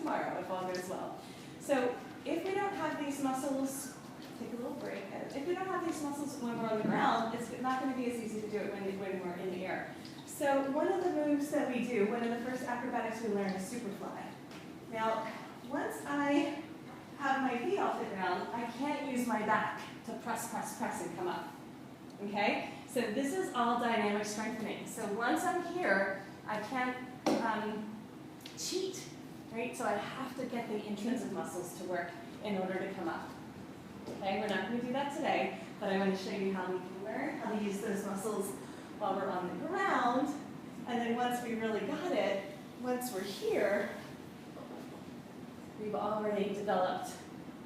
tomorrow if all goes well. So if we don't have these muscles, take a little break. If we don't have these muscles when we're on the ground, it's not going to be as easy to do it when we're in the air. So one of the moves that we do, one of the first acrobatics we learn is superfly. Now, once I have my feet off the ground, I can't use my back to press, press, press and come up. Okay? So this is all dynamic strengthening. So once I'm here, I can't cheat, right? So I have to get the intrinsic muscles to work in order to come up. Okay, we're not going to do that today, but I want to show you how we can learn how to use those muscles while we're on the ground. And then once we really got it, once we're here, we've already developed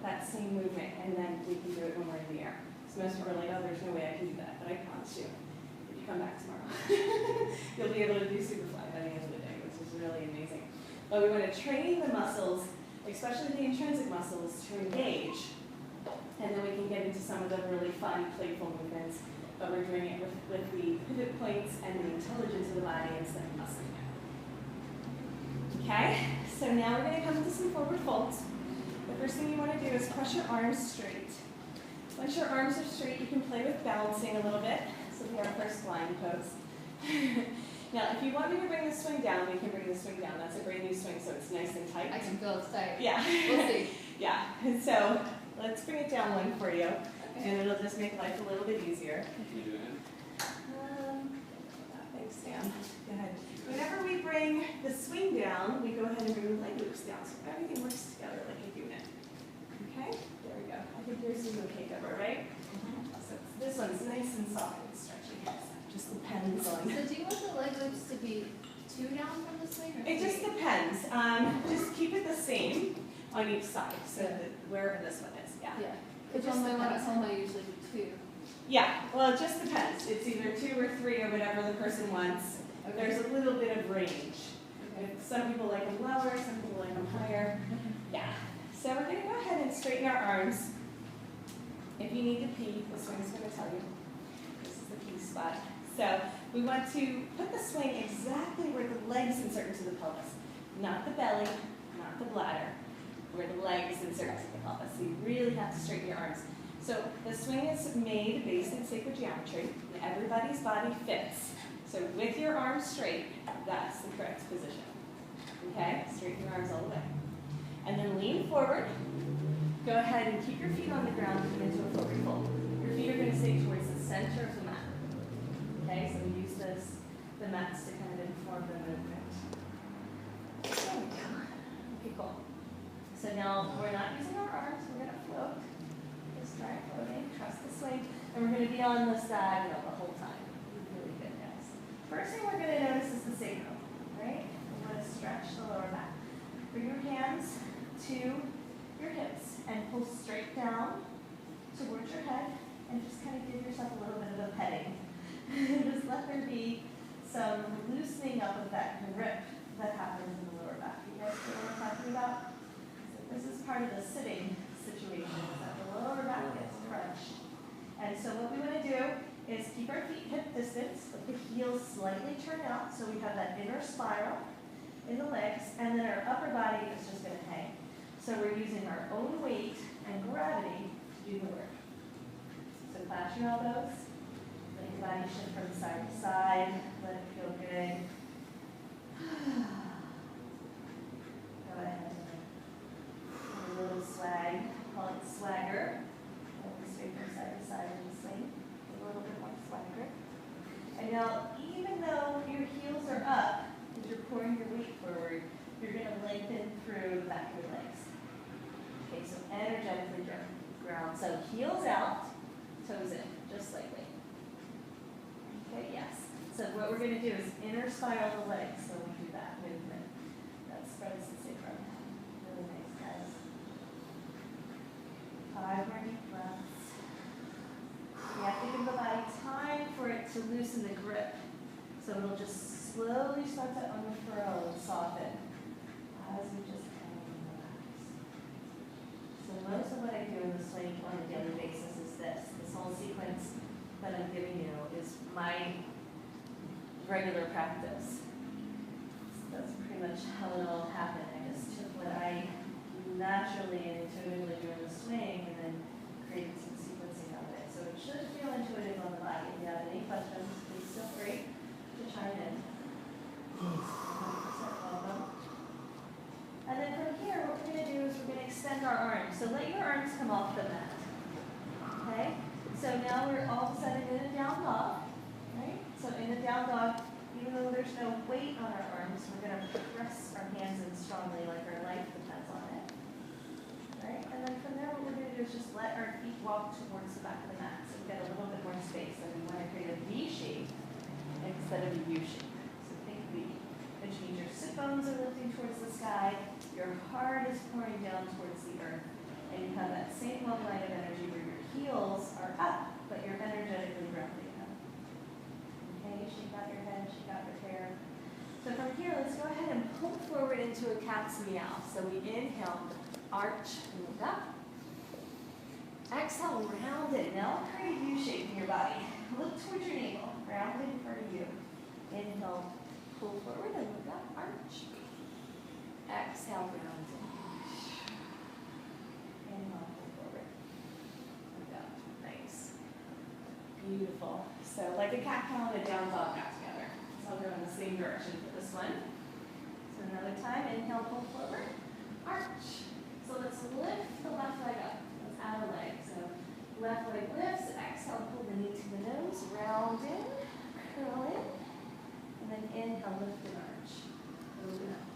that same movement, and then we can do it when we're in the air. So most people are like, oh, there's no way I can do that, but I promise you, if you come back tomorrow, you'll be able to do superfly by the end of the day, which is really amazing. But we want to train the muscles, especially the intrinsic muscles, to engage, and then we can get into some of the really fun, playful movements, but we're doing it with the pivot points and the intelligence of the body instead of muscling it. Okay, so now we're going to come into some forward folds. The first thing you want to do is press your arms straight. Once your arms are straight, you can play with balancing a little bit. So we have our first flying pose. Now, if you want me to bring the swing down, we can bring the swing down. That's a brand new swing, so it's nice and tight. I can feel it's tight. Yeah. We'll see. Yeah, and so let's bring it down one for you, okay. And it'll just make life a little bit easier. Can you do it? Thanks, Sam. Go ahead. Whenever we bring the swing down, we go ahead and bring the leg loops down, so everything works together like a unit. Okay? There we go. I think yours is okay, Deborah, right? So this one's nice and soft and stretchy. So it just depends on. So do you want the leg loops to be 2 down from the swing? Or It just depends. Just keep it the same on each side, so that wherever this one is. Yeah. Yeah. Because on my one at home, I usually do 2. Yeah. Well, it just depends. It's either 2 or 3 or whatever the person wants. Okay. There's a little bit of range. Okay. Some people like them lower, some people like them higher. Yeah. So we're going to go ahead and straighten our arms. If you need to pee, the swing's going to tell you. This is the pee spot. So we want to put the swing exactly where the legs insert into the pelvis. Not the belly, not the bladder, where the legs insert into the pelvis. So you really have to straighten your arms. So the swing is made based in sacred geometry. And everybody's body fits. So with your arms straight, that's the correct position. Okay? Straighten your arms all the way. And then lean forward. Go ahead and keep your feet on the ground and come into a forward fold. Your feet are going to stay towards the center of the mat. Okay, so we use the mats to kind of inform the movement. There we go. Okay, cool. So now we're not using our arms, we're going to float. Just try floating, trust the swing. And we're going to be on this diagonal the whole time. Really good, guys. First thing we're going to notice is the sacrum, right? We're going to stretch the lower back. Bring your hands to your hips and pull straight down towards your head and just kind of give yourself a little bit of a petting. Just let there be some loosening up of that grip that happens in the lower back. You guys know what I'm talking about? So this is part of the sitting situation, is that the lower back gets crunched. And so what we want to do is keep our feet hip distance, let the heels slightly turn out so we have that inner spiral in the legs, and then our upper body is just going to hang. So we're using our own weight and gravity to do the work. So clasp your elbows, let your body shift from side to side, let it feel good. Go ahead and a little swag, call it swagger. Straight from side to side in the swing, a little bit more swagger. And now, even though your heels are up, as you're pouring your weight forward, you're going to lengthen through the back of your legs. Okay, so energetically ground. So heels out, toes in, just slightly. Okay, yes. So what we're going to do is inner spiral the legs when we do that movement. That spreads the sacrum. Really nice, guys. 5 more deep breaths. You have to give the body time for it to loosen the grip. So it'll just slowly start to unfurl and soften as we just kind of relax. So most of what I do in the swing on a daily basis is this. This whole sequence that I'm giving you is my regular practice. So that's pretty much how it all happened. I just took what I So let your arms come off the mat. Okay? So now we're all of a sudden in a down dog. Right? So in a down dog, even though there's no weight on our arms, we're going to press our hands in strongly like our life depends on it. Right? And then from there, what we're going to do is just let our feet walk towards the back of the mat. So we get a little bit more space. And we want to create a V shape instead of a U shape. So think V, which means your sit bones are lifting towards the sky, your heart is pouring down towards the earth, and you have that same love line of energy where your heels are up, but you're energetically grounding them. Okay, shake out your head, shake out your hair. So from here, let's go ahead and pull forward into a cat's meow. So we inhale, arch, move up. Exhale, round it. Now create a U shape in your body. Look towards your navel, round it in front of you. Inhale, pull forward and look up, arch. Exhale, round it. Inhale, pull forward. Look up, nice. Beautiful. So like a cat cow and a down dog got together. So I'll go in the same direction for this one. So another time, inhale, pull forward, arch. So let's lift the left leg up. Let's add a leg. So left leg lifts, exhale, pull the knee to the nose, round in, curl in, and then inhale, lift and arch. Open up.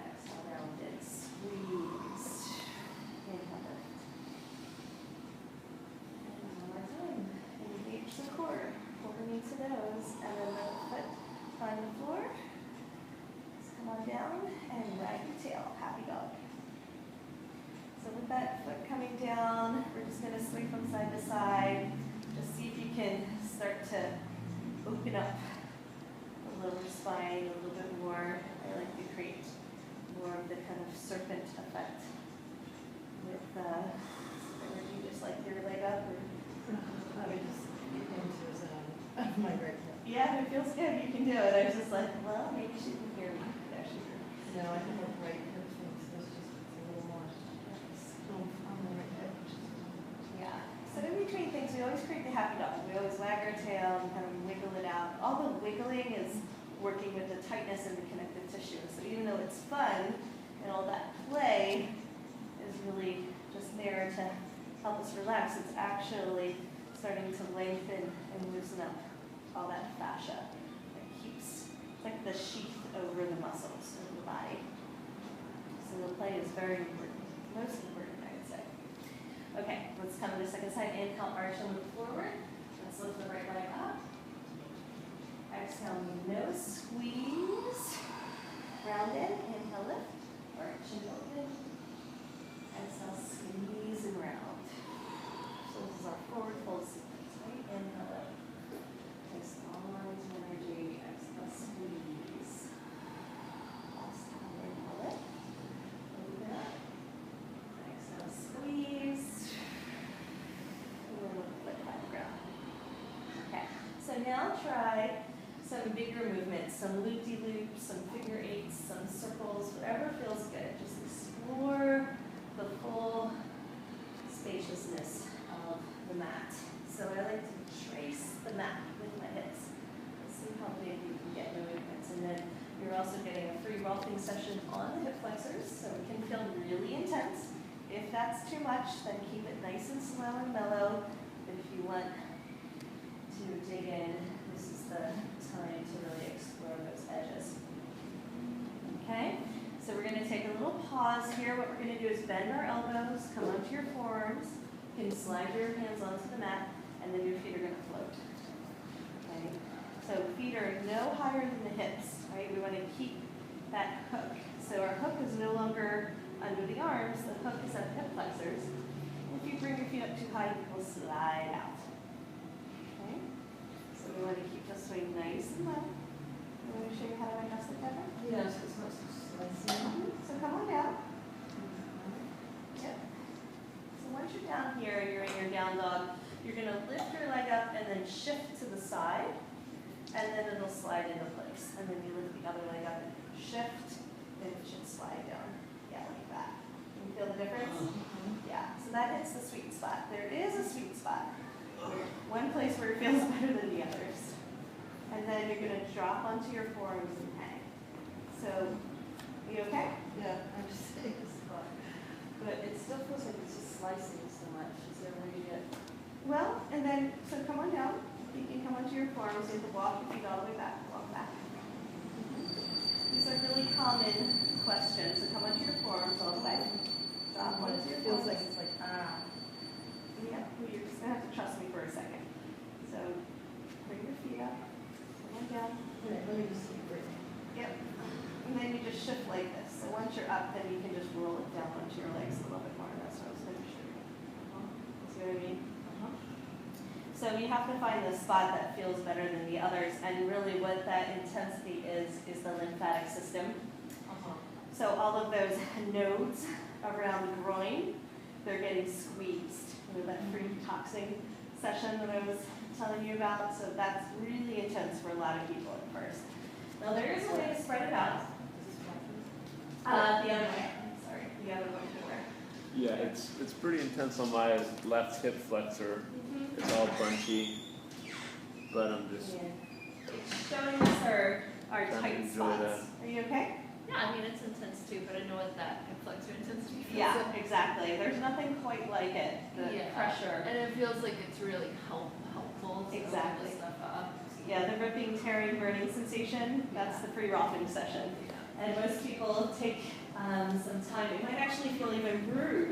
Exhale, round in, squeeze. Inhale, lift. And one more time. Engage the core. Pull the knee to the nose, and then the foot find the floor. Let's come on down and wag your tail. Happy dog. So with that foot coming down, we're just going to swing from side to side. Just see if you can start to open up the lower spine a little bit more. I like to create more of the kind of serpent effect with energy, just like your leg up. I would just get into my right hip. Yeah, if it feels good, you can do it. I was just like, well, maybe she can hear me. There she is. No, I think my right hip thinks it's just a little more on the right hip. Yeah. So in between things, we always create the happy dog. We always wag our tail and kind of wiggle it out. All the wiggling is working with the tightness in the connective tissue. So even though it's fun and all that play is really just there to help us relax, it's actually starting to lengthen and loosen up all that fascia that keeps, it's like the sheath over the muscles of the body. So the play is very important, most important, I would say. Okay, let's come to the second side. Inhale, arch and move forward. Let's lift the right leg up. Exhale, nose squeeze. Round in, inhale, lift, arch and open. Exhale, squeeze and round. So this is our forward fold sequence, right? Inhale, lift. Place all lines of energy. Exhale, squeeze. Last time, inhale, lift. Open up. Exhale, squeeze. And then we'll flip back around. Okay, so now try some bigger movements, some loop-de-loops, some figure eights, some circles, whatever feels good. Just explore the full spaciousness of the mat. So I like to trace the mat with my hips. Let's see how big you can get in the movements. And then you're also getting a free rolling session on the hip flexors, so it can feel really intense. If that's too much, then keep it nice and slow and mellow. If you want to dig in, this is the time to really explore those edges. Okay, so we're going to take a little pause here. What we're going to do is bend our elbows, come onto your forearms. You can slide your hands onto the mat, and then your feet are going to float. Okay, so feet are no higher than the hips, right? We want to keep that hook. So our hook is no longer under the arms, the hook is at the hip flexors. If you bring your feet up too high, you will slide out. Okay? So we want to keep the swing nice and low. You want to show you how to adjust the cover? Yes, it's not so slicey. So come on down. Yep. So once you're down here and you're in your down dog, you're going to lift your leg up and then shift to the side, and then it'll slide into place. And then you lift the other leg up and shift, and it should slide down. Yeah, like that. Can you feel the difference? Yeah, so that hits the sweet spot. There is a sweet spot. One place where it feels better than the others. And then you're going to drop onto your forearms and hang. So, are you okay? Yeah, I'm just saying this spot. But it still feels like forearms, you have to walk your feet all the way back, walk back. These are really common questions, so come onto your forearms all the way. Drop onto your Feels forearms. like it's like, ah. Yep, well, you're just gonna have to trust me for a second. So, bring your feet up, come on down. Let me just see it right now. Yep. And then you just shift like this. So once you're up, then you can just roll it down onto your legs a little bit more. That's what I was making sure. See what I mean? So you have to find the spot that feels better than the others, and really what that intensity is the lymphatic system. So all of those nodes around the groin, they're getting squeezed. You know, that free toxin session that I was telling you about. So that's really intense for a lot of people at first. Now there is a way to spread it out. The other way. Sorry, the other way to where? Yeah, it's pretty intense on my left hip flexor. It's all bunchy, but I'm just It's showing us our trying to tight enjoy spots. that. Are you okay? Yeah, I mean, it's intense too, but I know what that hip flexor intensity feels Yeah, like. exactly. There's nothing quite like it. The Yeah. pressure. And it feels like it's really helpful to Exactly. build this stuff up. Yeah, the ripping, tearing, burning sensation, that's the free rocking session. Yeah. And most people take some time. It might actually feel even bruised